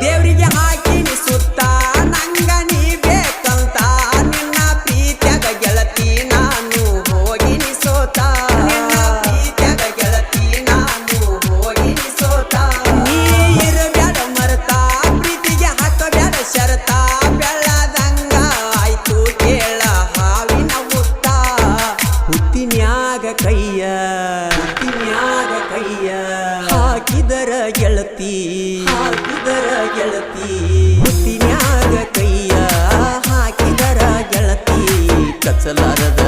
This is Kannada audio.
ದೇವರಿಗೆ ಹಾಕಿನಿ ಸುತ್ತ ನಂಗ ನೀ ಬೇಕಂತ ನಿನ್ನ ಪ್ರೀತ್ಯಾಗ ಗೆಳತಿ ನಾನು ಹೋಗಿನಿ ಸೋತ ನಿನ್ನ ಪ್ರೀತ್ಯಾಗ ಗೆಳತಿ ನಾನು ಹೋಗಿನಿ ಸೋತ ನೀ ಇರಬ್ಯಾಡ ಮರತ ಪ್ರೀತಿಗೆ ಹಾಕಬ್ಯಾಡ ಶರತ ಬೆಳ್ಳದಂಗ ಆಯ್ತು ಕೇಳ ಹಾವಿನ ಮುತ್ತ ಹುತ್ತಿನ್ಯಾಗ ಕೈಯ ಹಾಕಿದರ ಗೆಳತಿ ಹುತ್ತಿನ್ಯಾಗ ಕೈಯ ಹಾಕಿದರ ಗೆಳತಿ ಕಚ್ಚಲಾರದ